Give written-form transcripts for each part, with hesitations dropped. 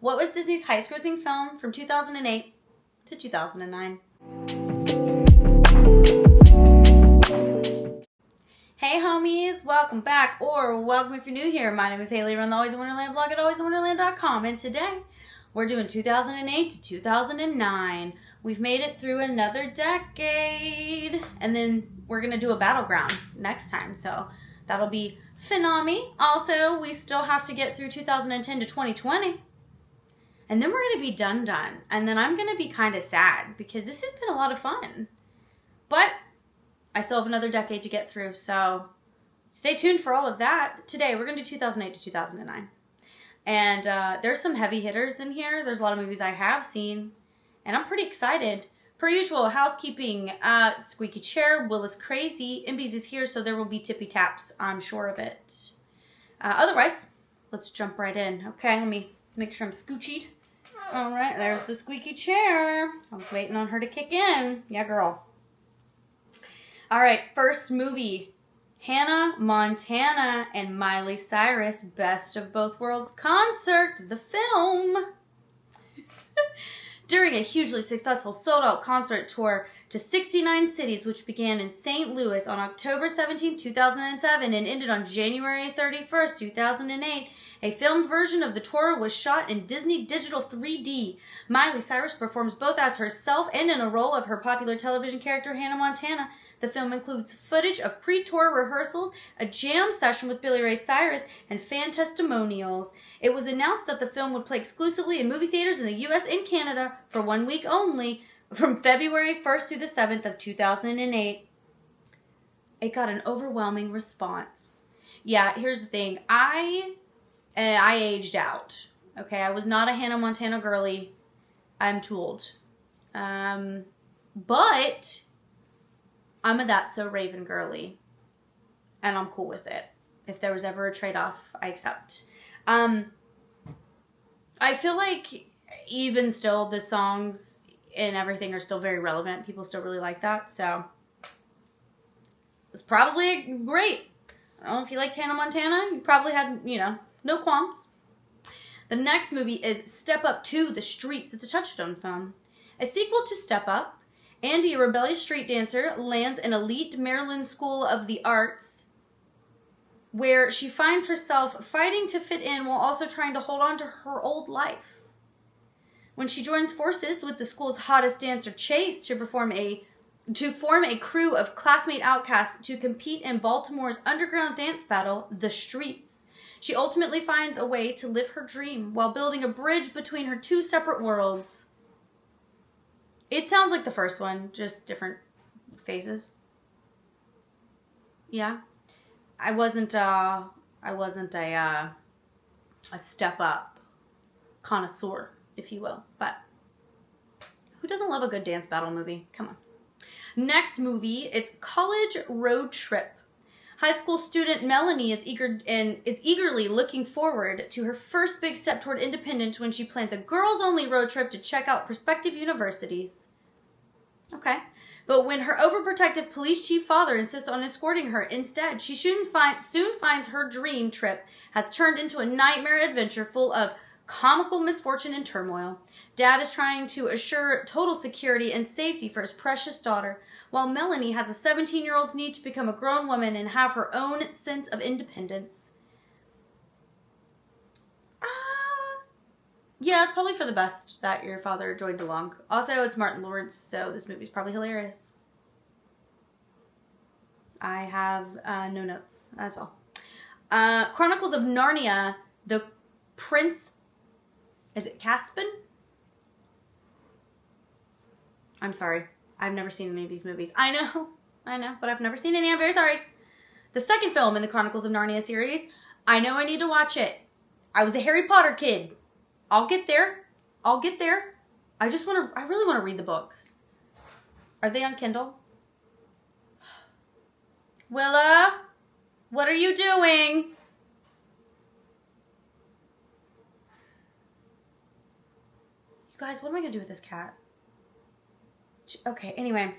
What was Disney's highest-grossing film from 2008 to 2009? Hey homies, welcome back, or welcome if you're new here. My name is Haley, run the Always in Wonderland blog at alwaysinwonderland.com, and today we're doing 2008 to 2009. We've made it through another decade, and then we're going to do a battleground next time, so that'll be phenomenal. Also, we still have to get through 2010 to 2020, and then we're going to be done, and then I'm going to be kind of sad, because this has been a lot of fun, but I still have another decade to get through, so stay tuned for all of that. Today, we're going to do 2008 to 2009. And there's some heavy hitters in here. There's a lot of movies I have seen, and I'm pretty excited. Per usual, housekeeping, squeaky chair, Will is crazy, Imbies is here, so there will be tippy taps, I'm sure of it. Otherwise, let's jump right in. Okay, let me make sure I'm scoochied. All right, there's the squeaky chair. I was waiting on her to kick in. Yeah, girl. All right, first movie, Hannah Montana and Miley Cyrus Best of Both Worlds concert, the film. During a hugely successful sold-out concert tour to 69 cities, which began in St. Louis on October 17, 2007 and ended on January 31st, 2008, a filmed version of the tour was shot in Disney Digital 3D. Miley Cyrus performs both as herself and in a role of her popular television character Hannah Montana. The film includes footage of pre-tour rehearsals, a jam session with Billy Ray Cyrus, and fan testimonials. It was announced that the film would play exclusively in movie theaters in the U.S. and Canada for 1 week only, from February 1st through the 7th of 2008. It got an overwhelming response. Yeah, here's the thing. I aged out. Okay, I was not a Hannah Montana girly. I'm told. But I'm a That's So Raven girly, and I'm cool with it. If there was ever a trade-off, I accept. I feel like even still, the songs and everything are still very relevant. People still really like that, so it was probably great. I don't know if you liked Hannah Montana. You probably had, no qualms. The next movie is Step Up 2, The Streets. It's a Touchstone film. A sequel to Step Up, Andy, a rebellious street dancer, lands an elite Maryland School of the Arts where she finds herself fighting to fit in while also trying to hold on to her old life. When she joins forces with the school's hottest dancer, Chase, to form a crew of classmate outcasts to compete in Baltimore's underground dance battle, The Streets, she ultimately finds a way to live her dream while building a bridge between her two separate worlds. It sounds like the first one, just different phases. Yeah. I wasn't a Step Up connoisseur, if you will. But who doesn't love a good dance battle movie? Come on. Next movie, it's College Road Trip. High school student Melanie is eagerly looking forward to her first big step toward independence when she plans a girls-only road trip to check out prospective universities. Okay. But when her overprotective police chief father insists on escorting her instead, she soon finds her dream trip has turned into a nightmare adventure full of comical misfortune and turmoil. Dad is trying to assure total security and safety for his precious daughter, while Melanie has a 17-year-old's need to become a grown woman and have her own sense of independence. Yeah, it's probably for the best that your father joined along. Also, it's Martin Lawrence, so this movie's probably hilarious. I have no notes. That's all. Chronicles of Narnia, The Prince... Is it Caspian? I'm sorry. I've never seen any of these movies. I know, but I've never seen any. I'm very sorry. The second film in the Chronicles of Narnia series. I know I need to watch it. I was a Harry Potter kid. I'll get there. I really want to read the books. Are they on Kindle? Willa, what are you doing? You guys, what am I going to do with this cat? Okay, anyway.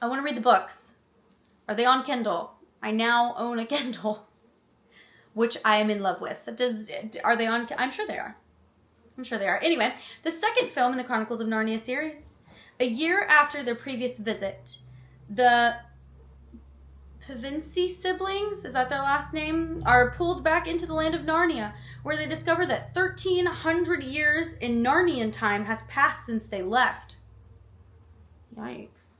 I want to read the books. Are they on Kindle? I now own a Kindle, which I am in love with. Are they on? I'm sure they are. I'm sure they are. Anyway, the second film in the Chronicles of Narnia series. A year after their previous visit, the Pevensie siblings, is that their last name, are pulled back into the land of Narnia, where they discover that 1,300 years in Narnian time has passed since they left. Yikes.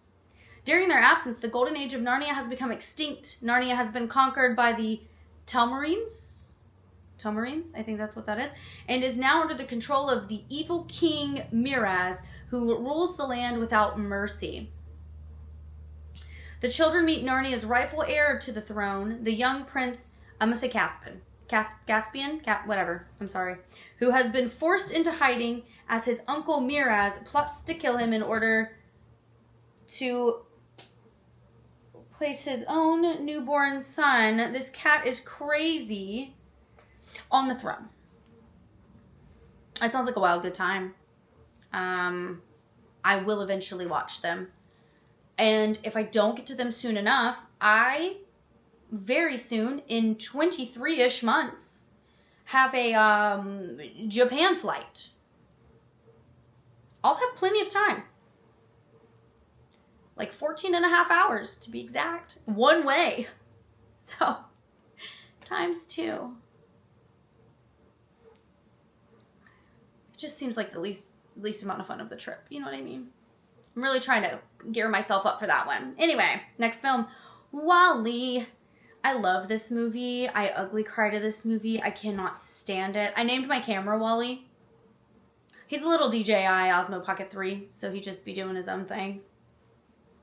During their absence, the golden age of Narnia has become extinct. Narnia has been conquered by the Telmarines, I think that's what that is, and is now under the control of the evil king Miraz, who rules the land without mercy. The children meet Narnia's rightful heir to the throne, the young prince, I'm going to say Caspian, whatever, I'm sorry, who has been forced into hiding as his uncle Miraz plots to kill him in order to place his own newborn son, this cat is crazy, on the throne. It sounds like a wild good time. I will eventually watch them. And if I don't get to them soon enough, I very soon, in 23-ish months, have a Japan flight. I'll have plenty of time. Like 14 and a half hours to be exact. One way. So, times 2. It just seems like the least amount of fun of the trip. You know what I mean? I'm really trying to gear myself up for that one. Anyway, next film, WALL-E. I love this movie. I ugly cry to this movie. I cannot stand it. I named my camera WALL-E. He's a little DJI Osmo Pocket 3, so he'd just be doing his own thing.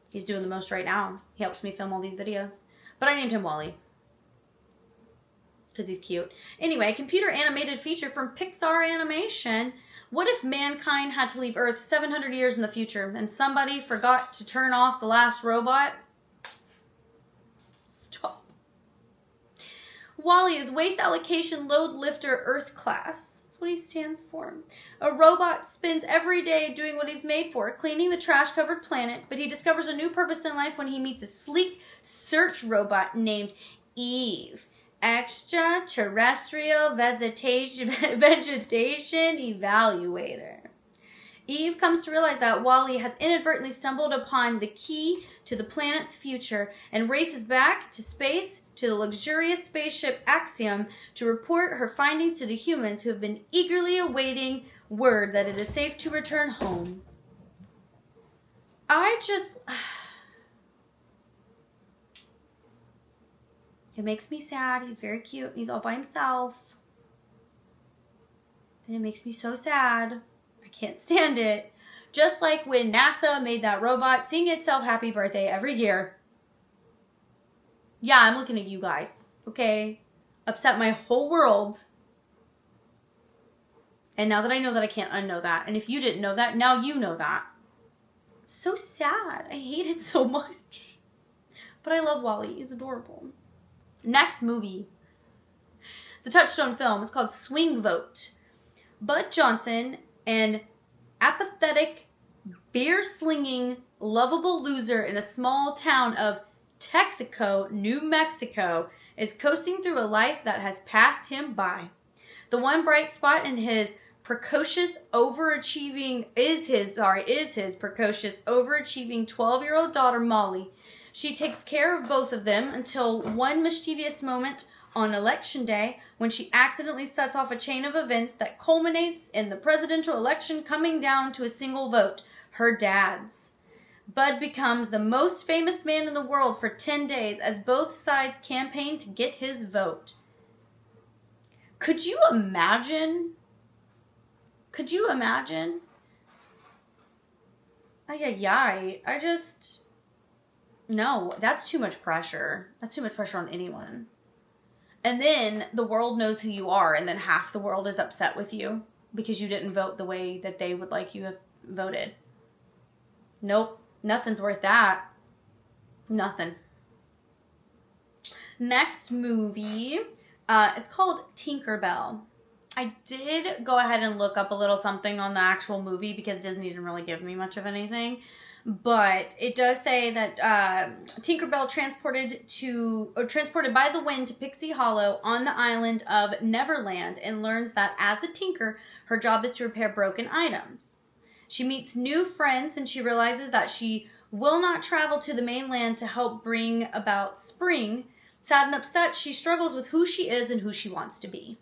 He's doing the most right now. He helps me film all these videos. But I named him WALL-E. Because he's cute. Anyway, computer animated feature from Pixar Animation. What if mankind had to leave Earth 700 years in the future and somebody forgot to turn off the last robot? Stop. WALL-E is Waste Allocation Load Lifter Earth Class. That's what he stands for. A robot spends every day doing what he's made for, cleaning the trash-covered planet, but he discovers a new purpose in life when he meets a sleek search robot named Eve. Extraterrestrial vegetation evaluator. Eve comes to realize that WALL-E has inadvertently stumbled upon the key to the planet's future and races back to space to the luxurious spaceship Axiom to report her findings to the humans who have been eagerly awaiting word that it is safe to return home. It makes me sad. He's very cute. He's all by himself. And it makes me so sad. I can't stand it. Just like when NASA made that robot sing itself happy birthday every year. Yeah, I'm looking at you guys. Okay? Upset my whole world. And now that I know that, I can't unknow that. And if you didn't know that, now you know that. So sad. I hate it so much. But I love WALL-E. He's adorable. Next movie. The Touchstone film is called Swing Vote. Bud Johnson, an apathetic, beer-slinging, lovable loser in a small town of Texaco, New Mexico, is coasting through a life that has passed him by. The one bright spot in his precocious, overachieving 12-year-old daughter, Molly. She takes care of both of them until one mischievous moment on Election Day when she accidentally sets off a chain of events that culminates in the presidential election coming down to a single vote, her dad's. Bud becomes the most famous man in the world for 10 days as both sides campaign to get his vote. Could you imagine? No, that's too much pressure. That's too much pressure on anyone. And then the world knows who you are, and then half the world is upset with you because you didn't vote the way that they would like you to have voted. Nope, nothing's worth that. Nothing. Next movie, it's called Tinkerbell. I did go ahead and look up a little something on the actual movie because Disney didn't really give me much of anything. But it does say that Tinkerbell transported by the wind to Pixie Hollow on the island of Neverland and learns that as a tinker, her job is to repair broken items. She meets new friends and she realizes that she will not travel to the mainland to help bring about spring. Sad and upset, she struggles with who she is and who she wants to be.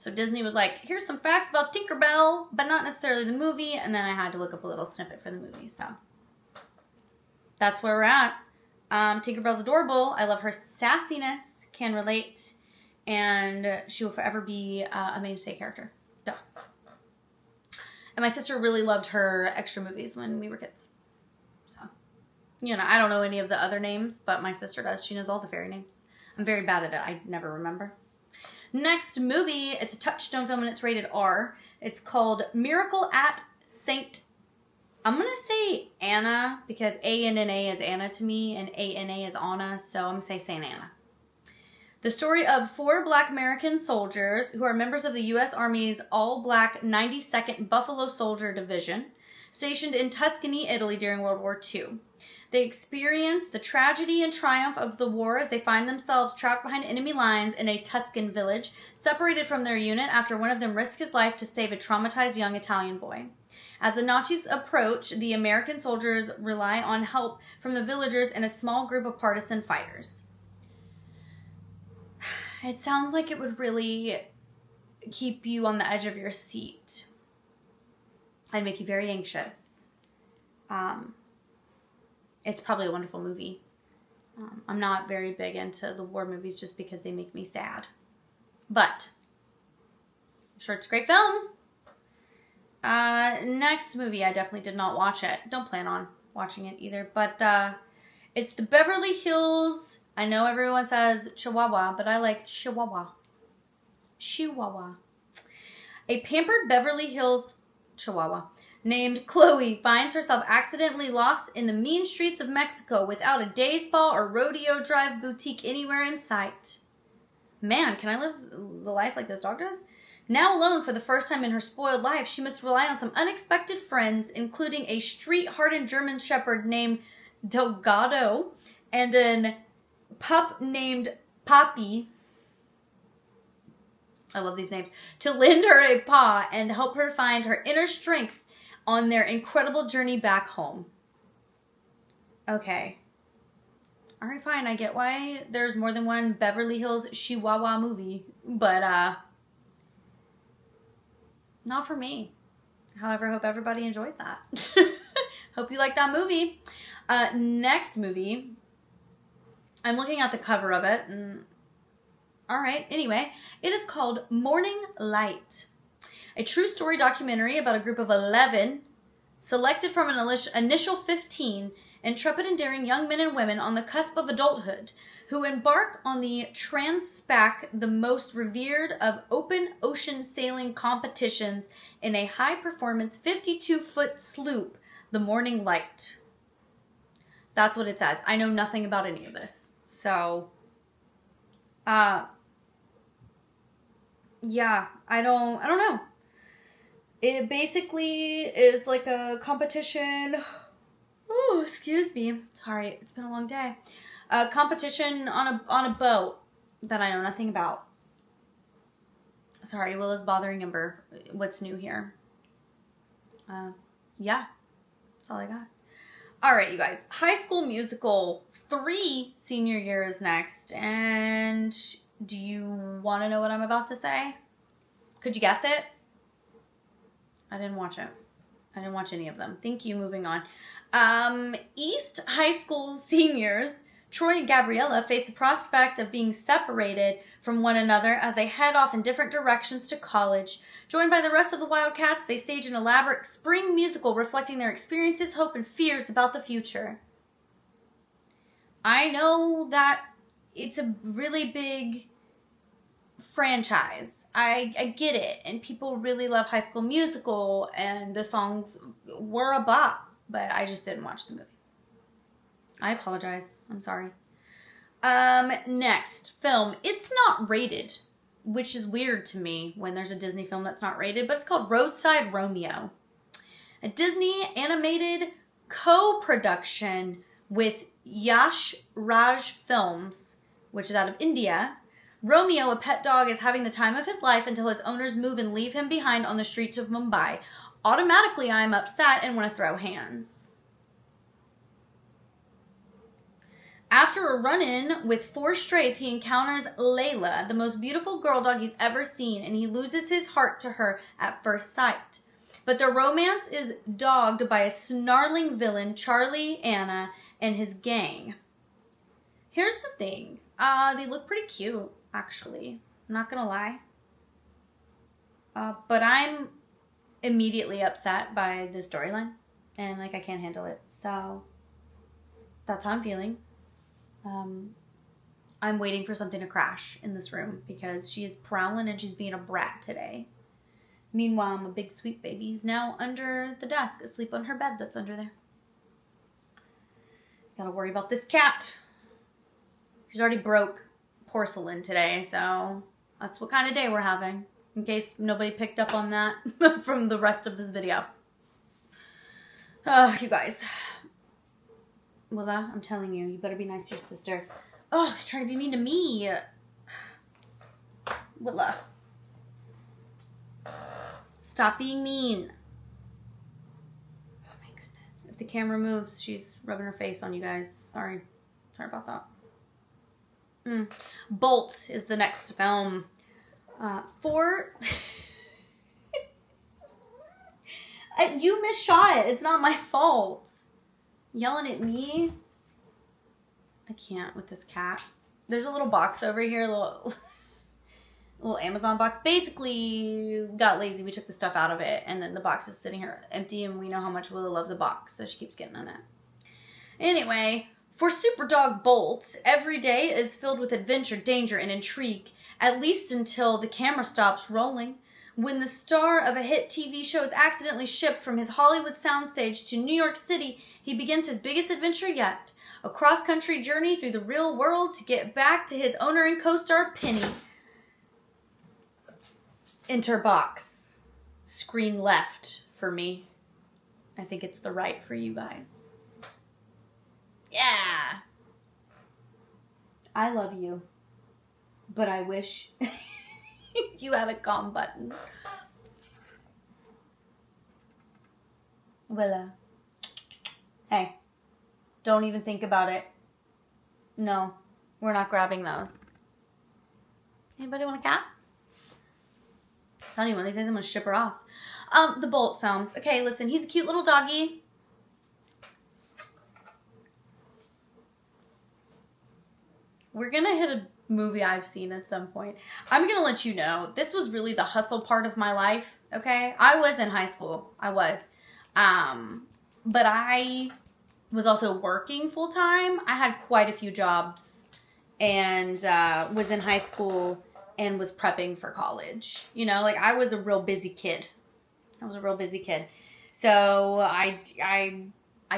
So Disney was like, here's some facts about Tinkerbell, but not necessarily the movie. And then I had to look up a little snippet for the movie. So that's where we're at. Tinkerbell's adorable. I love her sassiness. Can relate. And she will forever be a mainstay character. Duh. And my sister really loved her extra movies when we were kids. So, you know, I don't know any of the other names, but my sister does. She knows all the fairy names. I'm very bad at it. I never remember. Next movie, it's a Touchstone film and it's rated R. It's called Miracle at St. I'm going to say Anna because A-N-N-A is Anna to me and A-N-A is Anna, so I'm going to say St. Anna. The story of 4 Black American soldiers who are members of the U.S. Army's all-black 92nd Buffalo Soldier Division, stationed in Tuscany, Italy during World War II. They experience the tragedy and triumph of the war as they find themselves trapped behind enemy lines in a Tuscan village, separated from their unit after one of them risked his life to save a traumatized young Italian boy. As the Nazis approach, the American soldiers rely on help from the villagers and a small group of partisan fighters. It sounds like it would really keep you on the edge of your seat and make you very anxious. It's probably a wonderful movie. I'm not very big into the war movies just because they make me sad. But I'm sure it's a great film. Next movie, I definitely did not watch it. Don't plan on watching it either. But it's the Beverly Hills. I know everyone says Chihuahua, but I like Chihuahua. Chihuahua. A pampered Beverly Hills Chihuahua named Chloe finds herself accidentally lost in the mean streets of Mexico without a day spa or rodeo drive boutique anywhere in sight. Man, can I live the life like this dog does? Now alone for the first time in her spoiled life, she must rely on some unexpected friends, including a street-hardened German shepherd named Delgado and an pup named Poppy. I love these names. To lend her a paw and help her find her inner strength on their incredible journey back home. Okay. Alright, fine. I get why there's more than one Beverly Hills Chihuahua movie. But, not for me. However, I hope everybody enjoys that. Hope you like that movie. Next movie. I'm looking at the cover of it. Alright, anyway. It is called Morning Light. A true story documentary about a group of 11, selected from an initial 15, intrepid and daring young men and women on the cusp of adulthood, who embark on the Transpac, the most revered of open ocean sailing competitions, in a high-performance 52-foot sloop, the Morning Light. That's what it says. I know nothing about any of this. So, yeah, I don't know. It basically is like a competition. Oh, excuse me. Sorry, it's been a long day. A competition on a boat that I know nothing about. Sorry, Will is bothering Ember. What's new here? Yeah, that's all I got. All right, you guys. High School Musical 3 senior year is next. And do you want to know what I'm about to say? Could you guess it? I didn't watch it. I didn't watch any of them. Thank you. Moving on. East High School seniors Troy and Gabriella face the prospect of being separated from one another as they head off in different directions to college. Joined by the rest of the Wildcats, they stage an elaborate spring musical reflecting their experiences, hope, and fears about the future. I know that it's a really big franchise. I get it, and people really love High School Musical, and the songs were a bop, but I just didn't watch the movies. I apologize. I'm sorry. Next film. It's not rated, which is weird to me when there's a Disney film that's not rated, but it's called Roadside Romeo. a Disney animated co-production with Yash Raj Films, which is out of India. Romeo, a pet dog, is having the time of his life until his owners move and leave him behind on the streets of Mumbai. Automatically, I'm upset and want to throw hands. After a run-in with 4 strays, he encounters Layla, the most beautiful girl dog he's ever seen, and he loses his heart to her at first sight. But their romance is dogged by a snarling villain, Charlie, Anna, and his gang. Here's the thing. They look pretty cute, actually. I'm not gonna lie. But I'm immediately upset by the storyline. And, I can't handle it. So, that's how I'm feeling. I'm waiting for something to crash in this room because she is prowling and she's being a brat today. Meanwhile, my big sweet baby is now under the desk, asleep on her bed that's under there. Gotta worry about this cat. She's already broke porcelain today, so that's what kind of day we're having. In case nobody picked up on that from the rest of this video. Oh, you guys. Willa, I'm telling you, you better be nice to your sister. Oh, you're trying to be mean to me. Willa. Stop being mean. Oh my goodness. If the camera moves, she's rubbing her face on you guys. Sorry. Sorry about that. Bolt is the next film. You misshot it. It's not my fault. Yelling at me. I can't with this cat. There's a little box over here. Little Amazon box. Basically, got lazy. We took the stuff out of it. And then the box is sitting here empty. And we know how much Willa loves a box. So she keeps getting in it. Anyway, for Super Dog Bolt, every day is filled with adventure, danger, and intrigue. At least until the camera stops rolling. When the star of a hit TV show is accidentally shipped from his Hollywood soundstage to New York City, he begins his biggest adventure yet. A cross-country journey through the real world to get back to his owner and co-star, Penny. Enter box. Screen left for me. I think it's the right for you guys. Yeah. I love you. But I wish you had a calm button. Willa. Hey. Don't even think about it. No. We're not grabbing those. Anybody want a cat? Tell you one of these days I'm going to ship her off. The Bolt films. Okay, listen. He's a cute little doggy. We're going to hit a movie I've seen at some point. I'm going to let you know, this was really the hustle part of my life, okay? I was in high school. I was. But I was also working full-time. I had quite a few jobs and was in high school and was prepping for college. You know, I was a real busy kid. So I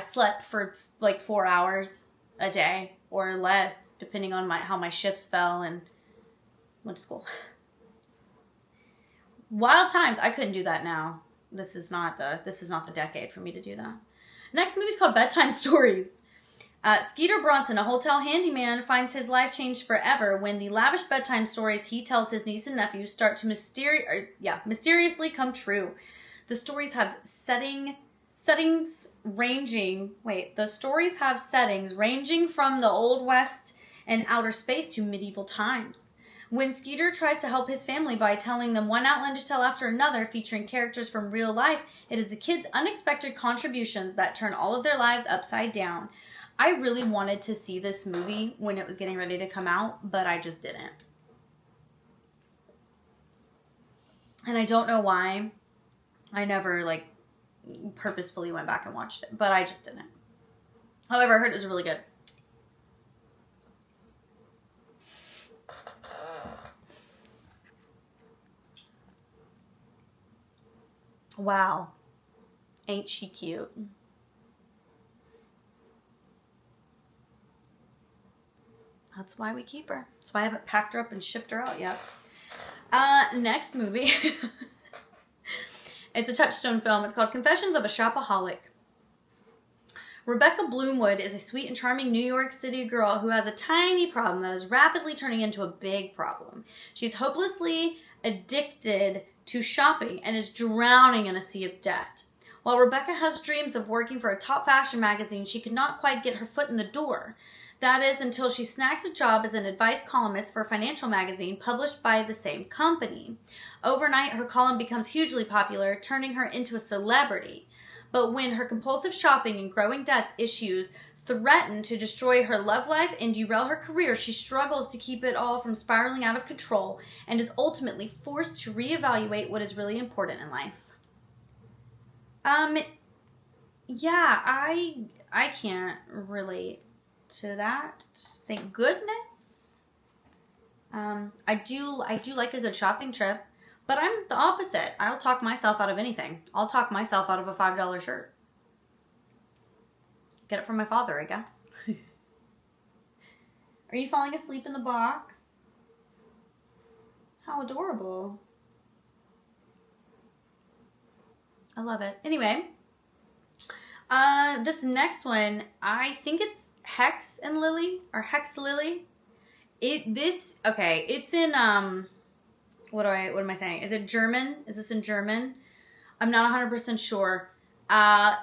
slept for 4 hours a day or less, depending on how my shifts fell, and went to school. Wild times. I couldn't do that now. This is not the decade for me to do that. Next movie is called Bedtime Stories. Skeeter Bronson, a hotel handyman, finds his life changed forever when the lavish bedtime stories he tells his niece and nephew start to mysteriously come true. The stories have settings ranging from the Old West and outer space to medieval times. When Skeeter tries to help his family by telling them one outlandish tale after another featuring characters from real life, it is the kids' unexpected contributions that turn all of their lives upside down. I really wanted to see this movie when it was getting ready to come out, but I just didn't. And I don't know why. I never, purposefully went back and watched it, but I just didn't. However, I heard it was really good. Wow. Ain't she cute? That's why we keep her. That's why I haven't packed her up and shipped her out yet. Next movie It's a Touchstone film. It's called Confessions of a Shopaholic. Rebecca Bloomwood is a sweet and charming New York City girl who has a tiny problem that is rapidly turning into a big problem. She's hopelessly addicted to shopping and is drowning in a sea of debt. While Rebecca has dreams of working for a top fashion magazine, she could not quite get her foot in the door. That is until she snags a job as an advice columnist for a financial magazine published by the same company. Overnight, her column becomes hugely popular, turning her into a celebrity. But when her compulsive shopping and growing debts issues threaten to destroy her love life and derail her career, she struggles to keep it all from spiraling out of control and is ultimately forced to reevaluate what is really important in life. Yeah, I can't relate to that. Thank goodness. I do like a good shopping trip, but I'm the opposite. I'll talk myself out of anything. I'll talk myself out of a $5 shirt. Get it from my father, I guess. Are you falling asleep in the box? How adorable. I love it. Anyway, this next one, I think it's Hex and Lily, or Hex Lily. It's in, what am I saying? Is it German? Is this in German? I'm not 100% sure. I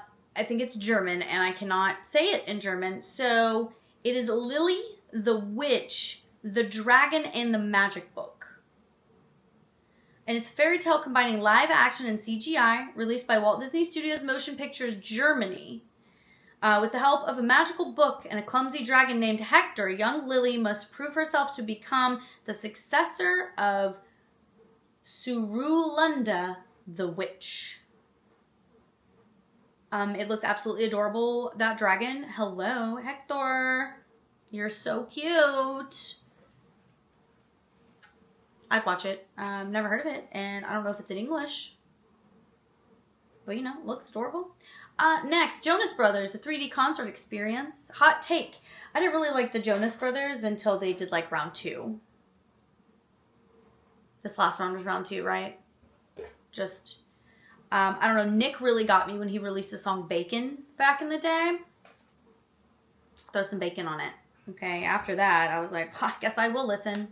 think it's German, and I cannot say it in German. So, it is Lily, the Witch, the Dragon, and the Magic Book. And it's a fairy tale combining live action and CGI, released by Walt Disney Studios Motion Pictures Germany. With the help of a magical book and a clumsy dragon named Hector, young Lily must prove herself to become the successor of Surulunda the Witch. It looks absolutely adorable, that dragon. Hello, Hector. You're so cute. I'd watch it. Never heard of it, and I don't know if it's in English. But, you know, it looks adorable. Next, Jonas Brothers, a 3D concert experience. Hot take. I didn't really like the Jonas Brothers until they did, like, round 2. This last round was round 2, right? Just, I don't know. Nick really got me when he released the song Bacon back in the day. Throw some bacon on it. Okay, after that, I was like, I guess I will listen.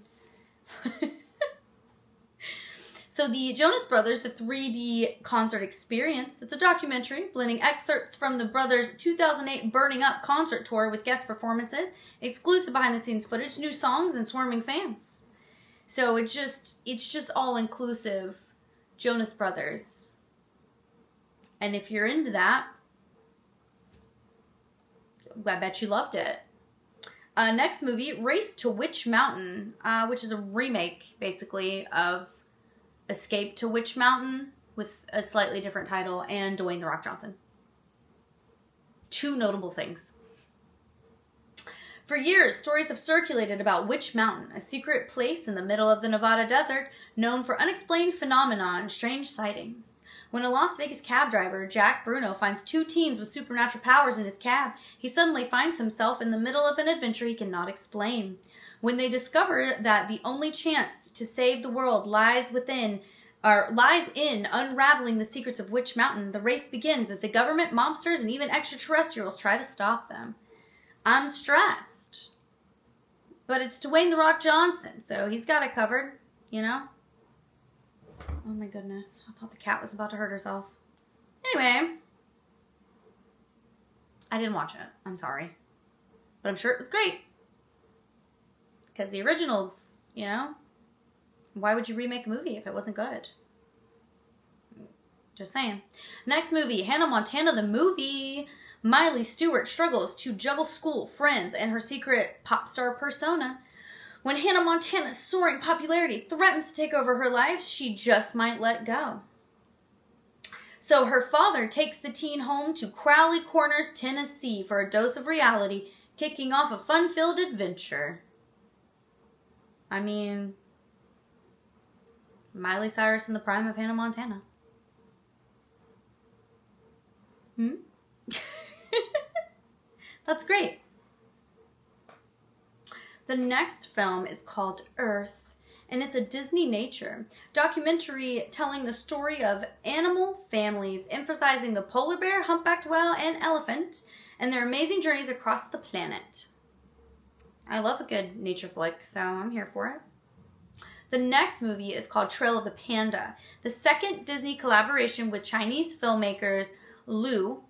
So the Jonas Brothers, the 3D concert experience, it's a documentary blending excerpts from the brothers' 2008 Burning Up concert tour with guest performances, exclusive behind-the-scenes footage, new songs, and swarming fans. So it's just all-inclusive Jonas Brothers. And if you're into that, I bet you loved it. Next movie, Race to Witch Mountain, which is a remake, basically, of Escape to Witch Mountain with a slightly different title, and Dwayne "The Rock" Johnson. Two notable things. For years, stories have circulated about Witch Mountain, a secret place in the middle of the Nevada desert known for unexplained phenomena and strange sightings. When a Las Vegas cab driver, Jack Bruno, finds 2 teens with supernatural powers in his cab, he suddenly finds himself in the middle of an adventure he cannot explain. When they discover that the only chance to save the world lies in unraveling the secrets of Witch Mountain, the race begins as the government, mobsters, and even extraterrestrials try to stop them. I'm stressed. But it's Dwayne "The Rock" Johnson, so he's got it covered, you know? Oh my goodness. I thought the cat was about to hurt herself. Anyway. I didn't watch it. I'm sorry. But I'm sure it was great. Because the originals, you know, why would you remake a movie if it wasn't good? Just saying. Next movie, Hannah Montana the movie. Miley Stewart struggles to juggle school, friends, and her secret pop star persona. When Hannah Montana's soaring popularity threatens to take over her life, she just might let go. So her father takes the teen home to Crowley Corners, Tennessee for a dose of reality, kicking off a fun-filled adventure. I mean, Miley Cyrus in the prime of Hannah Montana. That's great. The next film is called Earth, and it's a Disney nature documentary telling the story of animal families, emphasizing the polar bear, humpbacked whale, and elephant, and their amazing journeys across the planet. I love a good nature flick, so I'm here for it. The next movie is called Trail of the Panda, the second Disney collaboration with Chinese filmmakers Lu.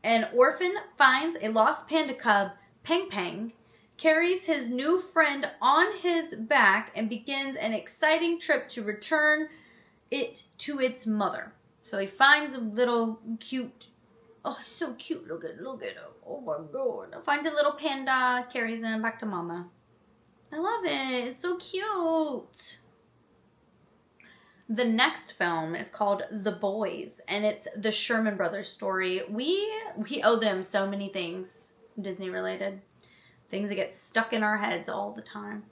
An orphan finds a lost panda cub, Peng Peng, carries his new friend on his back, and begins an exciting trip to return it to its mother. So he finds a little cute, oh, so cute, look at it, oh my god. Finds a little panda, carries him back to mama. I love it, it's so cute. The next film is called The Boys, and it's the Sherman Brothers story. We owe them so many things, Disney related. Things that get stuck in our heads all the time.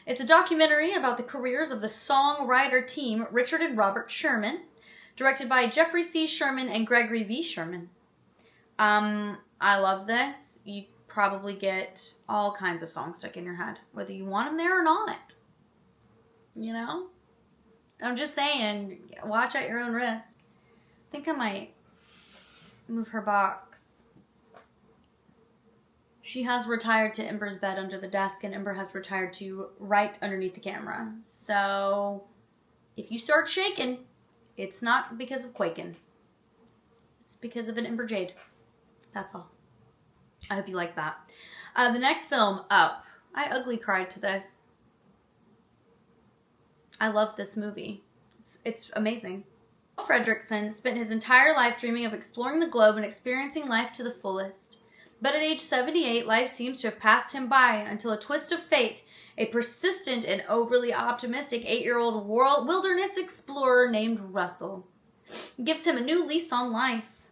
It's a documentary about the careers of the songwriter team Richard and Robert Sherman, directed by Jeffrey C. Sherman and Gregory V. Sherman. I love this. You probably get all kinds of songs stuck in your head, whether you want them there or not. You know? I'm just saying, watch at your own risk. I think I might move her box. She has retired to Ember's bed under the desk, and Ember has retired to right underneath the camera. So, if you start shaking, it's not because of quaking. It's because of an Ember Jade. That's all. I hope you like that. The next film, Up. I ugly cried to this. I love this movie. It's amazing. Fredrickson spent his entire life dreaming of exploring the globe and experiencing life to the fullest. But at age 78, life seems to have passed him by until a twist of fate, a persistent and overly optimistic 8-year-old wilderness explorer named Russell, gives him a new lease on life.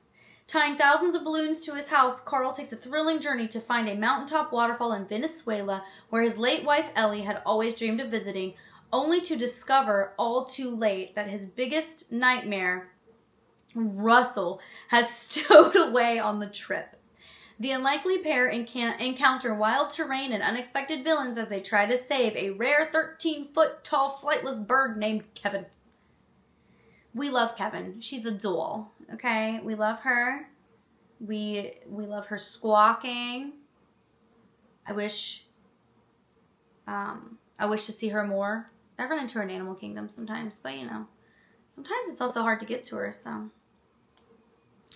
Tying thousands of balloons to his house, Carl takes a thrilling journey to find a mountaintop waterfall in Venezuela where his late wife Ellie had always dreamed of visiting, only to discover all too late that his biggest nightmare, Russell, has stowed away on the trip. The unlikely pair encounter wild terrain and unexpected villains as they try to save a rare 13-foot tall flightless bird named Kevin. We love Kevin. She's a doll, okay? We love her. We love her squawking. I wish to see her more. I run into her in Animal Kingdom sometimes, but you know, sometimes it's also hard to get to her, so,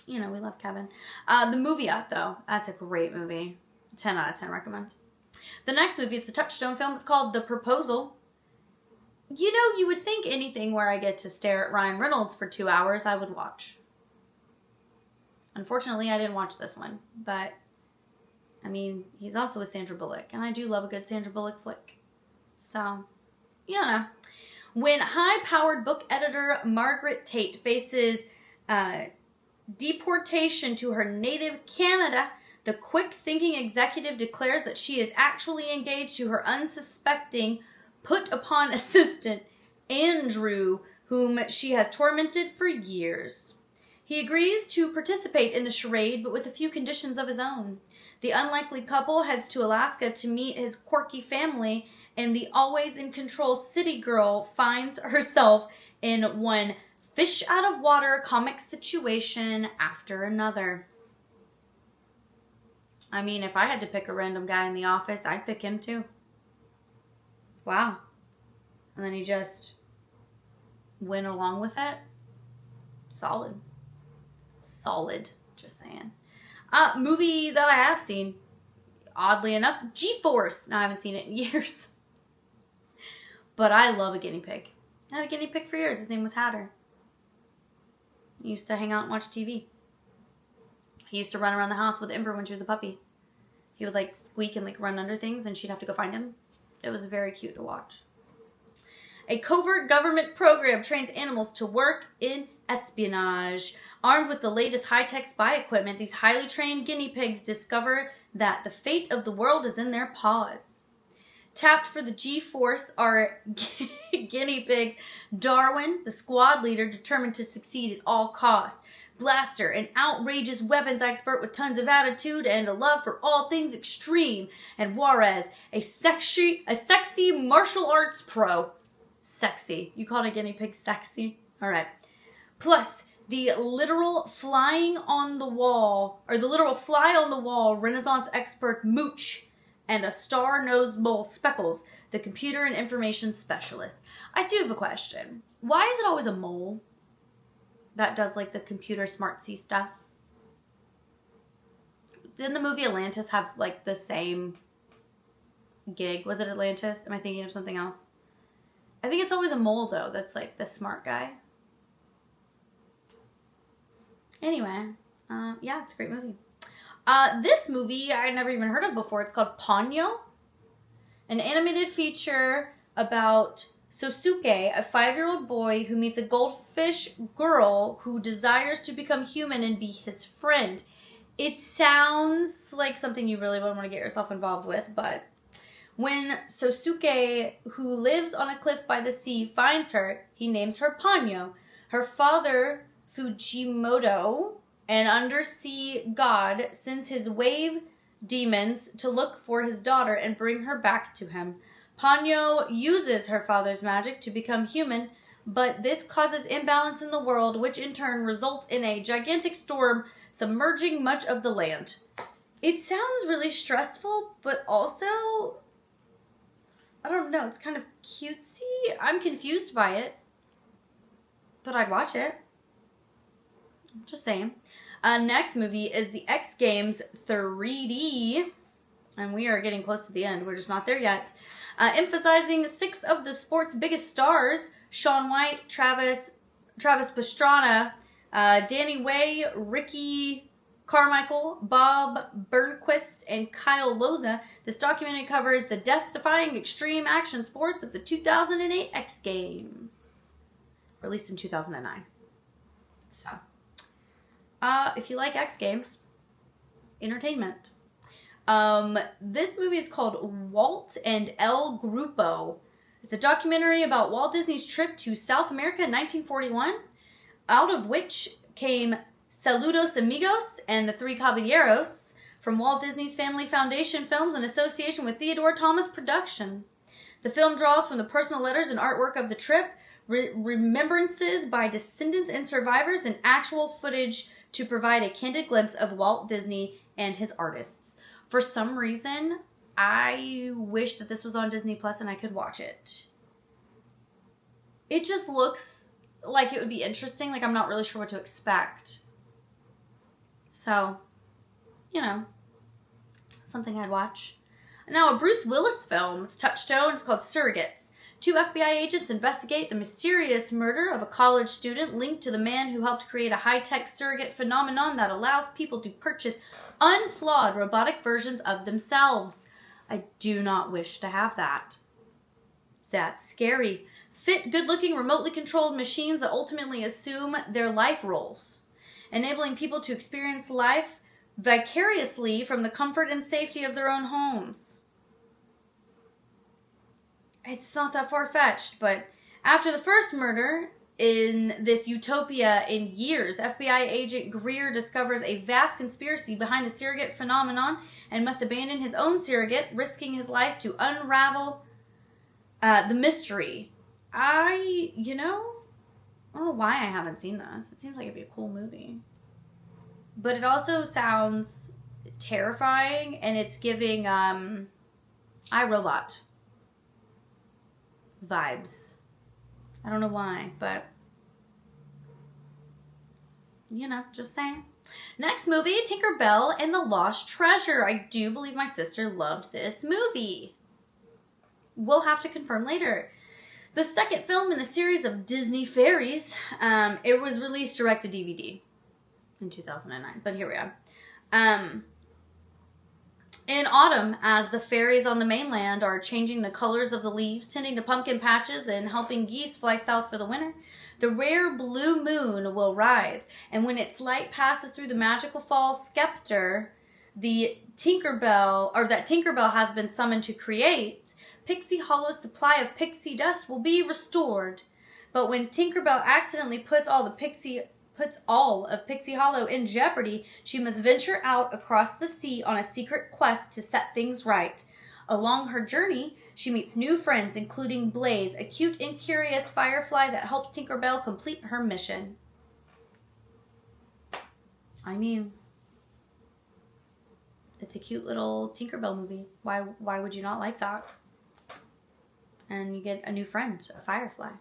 you know, we love Kevin. The movie Up, though, that's a great movie. 10 out of 10 recommend. The next movie, it's a Touchstone film. It's called The Proposal. You know, you would think anything where I get to stare at Ryan Reynolds for 2 hours, I would watch. Unfortunately, I didn't watch this one, but, I mean, he's also with Sandra Bullock, and I do love a good Sandra Bullock flick. So, you know. When high-powered book editor Margaret Tate faces deportation to her native Canada, the quick-thinking executive declares that she is actually engaged to her unsuspecting, put-upon assistant, Andrew, whom she has tormented for years. He agrees to participate in the charade, but with a few conditions of his own. The unlikely couple heads to Alaska to meet his quirky family, and the always-in-control city girl finds herself in one fish-out-of-water comic situation after another. I mean, if I had to pick a random guy in the office, I'd pick him too. Wow. And then he just went along with it. Solid. Solid. Just saying. Movie that I have seen, oddly enough, G-Force. Now, I haven't seen it in years. But I love a guinea pig. I had a guinea pig for years. His name was Hatter. He used to hang out and watch TV. He used to run around the house with Ember when she was a puppy. He would like squeak and like run under things and she'd have to go find him. It was very cute to watch. A covert government program trains animals to work in espionage. Armed with the latest high-tech spy equipment, these highly trained guinea pigs discover that the fate of the world is in their paws. Tapped for the G-Force are guinea pigs Darwin, the squad leader determined to succeed at all costs, Blaster, an outrageous weapons expert with tons of attitude and a love for all things extreme, and Juarez, a sexy martial arts pro. Sexy. You called a guinea pig sexy? All right. Plus, the literal fly on the wall Renaissance expert Mooch, and a star-nosed mole Speckles, the computer and information specialist. I do have a question. Why is it always a mole that does like the computer smartsy stuff? Didn't the movie Atlantis have like the same gig? Was it Atlantis? Am I thinking of something else? I think it's always a mole though that's like the smart guy. Anyway, yeah, it's a great movie. This movie I had never even heard of before. It's called Ponyo, an animated feature about Sosuke, a 5-year-old boy who meets a goldfish girl who desires to become human and be his friend. It sounds like something you really wouldn't want to get yourself involved with, but when Sosuke, who lives on a cliff by the sea, finds her, he names her Ponyo. Her father, Fujimoto, an undersea god, sends his wave demons to look for his daughter and bring her back to him. Ponyo uses her father's magic to become human, but this causes imbalance in the world, which in turn results in a gigantic storm submerging much of the land. It sounds really stressful, but also, I don't know, it's kind of cutesy. I'm confused by it, but I'd watch it. Just saying. Next movie is the X Games 3D, and we are getting close to the end. We're just not there yet. Emphasizing 6 of the sport's biggest stars: Shaun White, Travis Pastrana, Danny Way, Ricky Carmichael, Bob Burnquist, and Kyle Loza. This documentary covers the death-defying extreme action sports of the 2008 X Games, released in 2009. So, if you like X Games, entertainment. This movie is called Walt and El Grupo. It's a documentary about Walt Disney's trip to South America in 1941, out of which came Saludos Amigos and The Three Caballeros from Walt Disney's Family Foundation Films in association with Theodore Thomas Production. The film draws from the personal letters and artwork of the trip, remembrances by descendants and survivors, and actual footage to provide a candid glimpse of Walt Disney and his artists. For some reason, I wish that this was on Disney Plus and I could watch it. It just looks like it would be interesting. Like, I'm not really sure what to expect. So, you know, something I'd watch. Now, a Bruce Willis film. It's Touchstone. It's called Surrogates. 2 FBI agents investigate the mysterious murder of a college student linked to the man who helped create a high-tech surrogate phenomenon that allows people to purchase unflawed robotic versions of themselves. I do not wish to have that. That's scary. Fit, good-looking, remotely controlled machines that ultimately assume their life roles, enabling people to experience life vicariously from the comfort and safety of their own homes. It's not that far-fetched, but after the first murder in this utopia in years, FBI agent Greer discovers a vast conspiracy behind the surrogate phenomenon and must abandon his own surrogate, risking his life to unravel the mystery. I don't know why I haven't seen this. It seems like it'd be a cool movie. But it also sounds terrifying, and it's giving iRobot vibes. I don't know why, but just saying. Next movie, Tinkerbell and the Lost Treasure. I do believe my sister loved this movie. We'll have to confirm later. The second film in the series of Disney fairies. It was released direct to DVD in 2009, but here we are. In autumn, as the fairies on the mainland are changing the colors of the leaves, tending to pumpkin patches, and helping geese fly south for the winter, the rare blue moon will rise, and when its light passes through the magical fall scepter that Tinkerbell has been summoned to create, Pixie Hollow's supply of pixie dust will be restored. But when Tinkerbell accidentally puts all of Pixie Hollow in jeopardy, she must venture out across the sea on a secret quest to set things right. Along her journey, she meets new friends, including Blaze, a cute and curious firefly that helps Tinkerbell complete her mission. I mean, it's a cute little Tinkerbell movie. Why would you not like that? And you get a new friend, a firefly.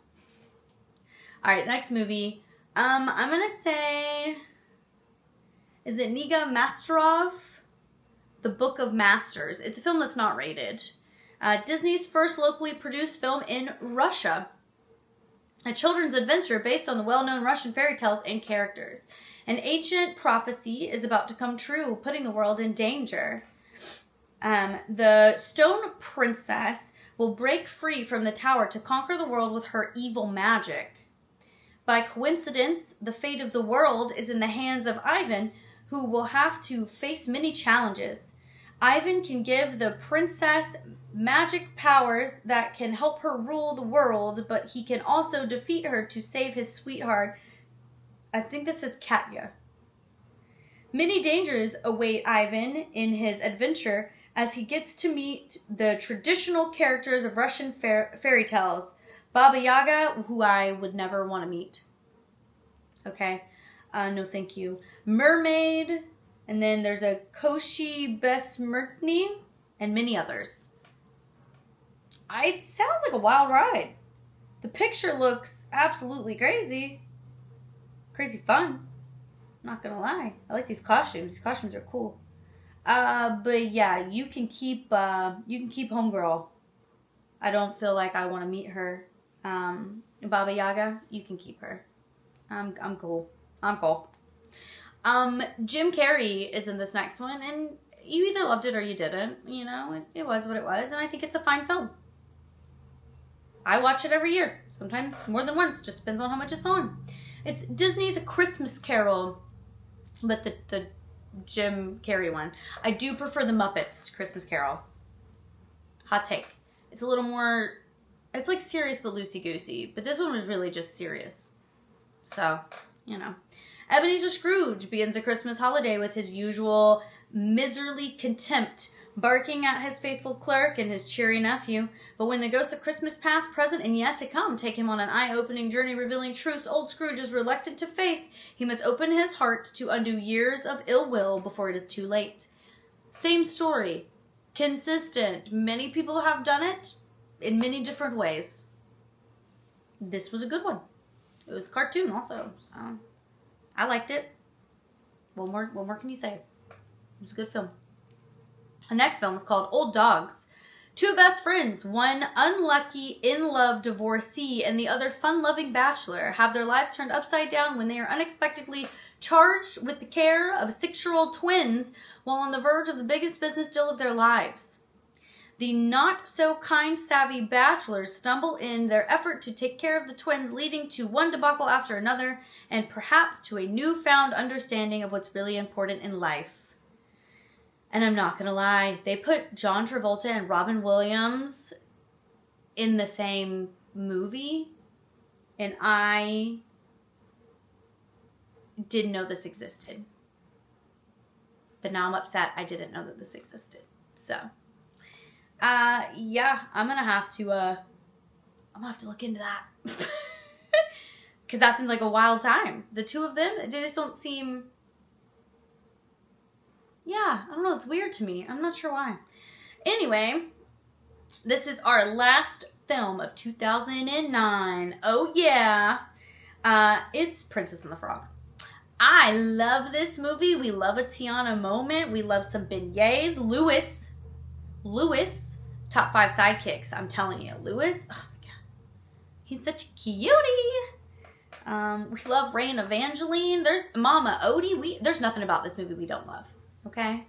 All right, next movie. I'm gonna say, is it Niga Masterov? The Book of Masters. It's a film that's not rated. Disney's first locally produced film in Russia. A children's adventure based on the well-known Russian fairy tales and characters. An ancient prophecy is about to come true, putting the world in danger. The Stone Princess will break free from the tower to conquer the world with her evil magic. By coincidence, the fate of the world is in the hands of Ivan, who will have to face many challenges. Ivan can give the princess magic powers that can help her rule the world, but he can also defeat her to save his sweetheart. I think this is Katya. Many dangers await Ivan in his adventure as he gets to meet the traditional characters of Russian fairy tales. Baba Yaga, who I would never want to meet. Okay, no thank you. Mermaid, and then there's a Koshi Besmertny, and many others. It sounds like a wild ride. The picture looks absolutely crazy. Crazy fun. Not gonna lie. I like these costumes. These costumes are cool. But yeah, you can keep Homegirl. I don't feel like I want to meet her. Baba Yaga, you can keep her. I'm cool. I'm cool. Jim Carrey is in this next one, and you either loved it or you didn't. You know, it was what it was, and I think it's a fine film. I watch it every year, sometimes more than once, just depends on how much it's on. It's Disney's A Christmas Carol, but the Jim Carrey one. I do prefer the Muppets Christmas Carol. Hot take. It's a little more, it's like serious but loosey-goosey, but this one was really just serious. So, you know. Ebenezer Scrooge begins a Christmas holiday with his usual miserly contempt, barking at his faithful clerk and his cheery nephew. But when the ghosts of Christmas past, present, and yet to come take him on an eye-opening journey revealing truths old Scrooge is reluctant to face, he must open his heart to undo years of ill will before it is too late. Same story. Consistent. Many people have done it in many different ways. This was a good one. It was a cartoon also, so I liked it. What more can you say? It was a good film. The next film is called Old Dogs. Two best friends, one unlucky, in-love divorcee and the other fun-loving bachelor, have their lives turned upside down when they are unexpectedly charged with the care of 6-year-old twins while on the verge of the biggest business deal of their lives. The not-so-kind savvy bachelors stumble in their effort to take care of the twins, leading to one debacle after another, and perhaps to a newfound understanding of what's really important in life. And I'm not going to lie, they put John Travolta and Robin Williams in the same movie, and I didn't know this existed. But now I'm upset I didn't know that this existed. So, yeah, I'm going to have to look into that. Because that seems like a wild time. The two of them, they just don't seem... Yeah, I don't know. It's weird to me. I'm not sure why. Anyway, this is our last film of 2009. Oh, yeah. It's Princess and the Frog. I love this movie. We love a Tiana moment. We love some beignets. Louis, top 5 sidekicks. I'm telling you. Louis, oh my God. He's such a cutie. We love Ray and Evangeline. There's Mama Odie. There's nothing about this movie we don't love. Okay?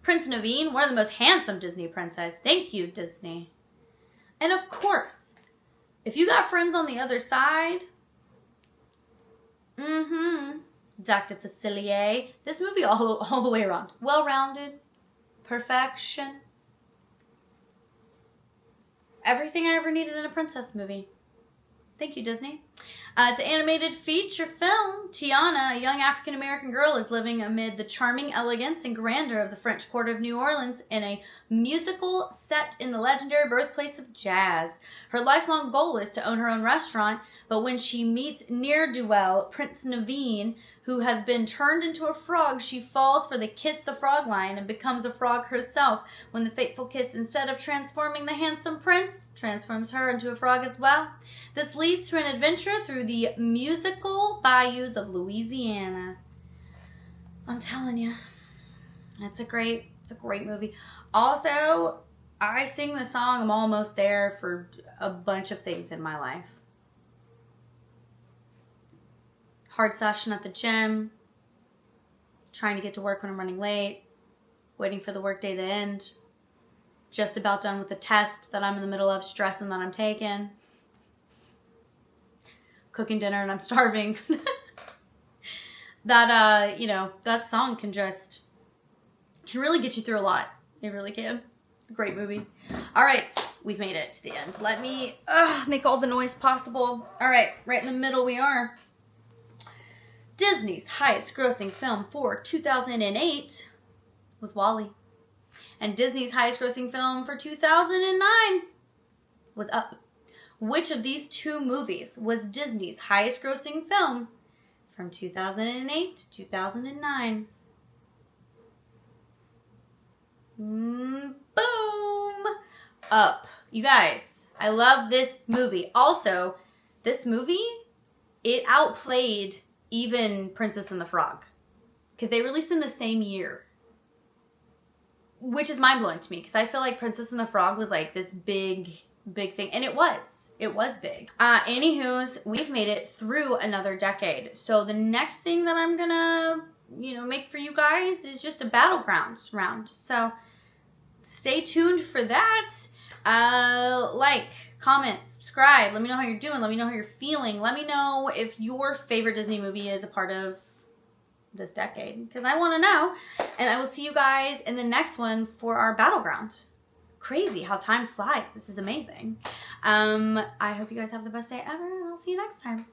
Prince Naveen, one of the most handsome Disney princess. Thank you, Disney. And of course, if you got friends on the other side, Dr. Facilier. This movie all the way around. Well-rounded. Perfection. Everything I ever needed in a princess movie. Thank you, Disney. It's an animated feature film. Tiana, a young African-American girl, is living amid the charming elegance and grandeur of the French Quarter of New Orleans in a musical set in the legendary birthplace of jazz. Her lifelong goal is to own her own restaurant, but when she meets ne'er-do-well Prince Naveen, who has been turned into a frog, she falls for the kiss the frog line and becomes a frog herself when the fateful kiss, instead of transforming the handsome prince, transforms her into a frog as well. This leads to an adventure through the musical bayous of Louisiana. I'm telling you, it's a great movie. Also, I sing the song I'm Almost There for a bunch of things in my life. Hard session at the gym, trying to get to work when I'm running late, waiting for the workday to end, just about done with the test that I'm in the middle of, stressing that I'm taking, cooking dinner and I'm starving. That song can really get you through a lot. It really can. Great movie. All right, we've made it to the end. Let me make all the noise possible. All right, right in the middle we are. Disney's highest grossing film for 2008 was WALL-E. And Disney's highest grossing film for 2009 was Up. Which of these two movies was Disney's highest grossing film from 2008 to 2009? Boom! Up. You guys, I love this movie. Also, this movie, it outplayed even Princess and the Frog, because they released in the same year, which is mind-blowing to me, because I feel like Princess and the Frog was like this big thing, and it was big. Anywho's, we've made it through another decade, so the next thing that I'm gonna make for you guys is just a battlegrounds round, so stay tuned for that. Like, comment, subscribe, let me know how you're doing, let me know how you're feeling, let me know if your favorite Disney movie is a part of this decade, because I want to know, and I will see you guys in the next one for our battleground. Crazy how time flies. This is amazing. I hope you guys have the best day ever, and I'll see you next time.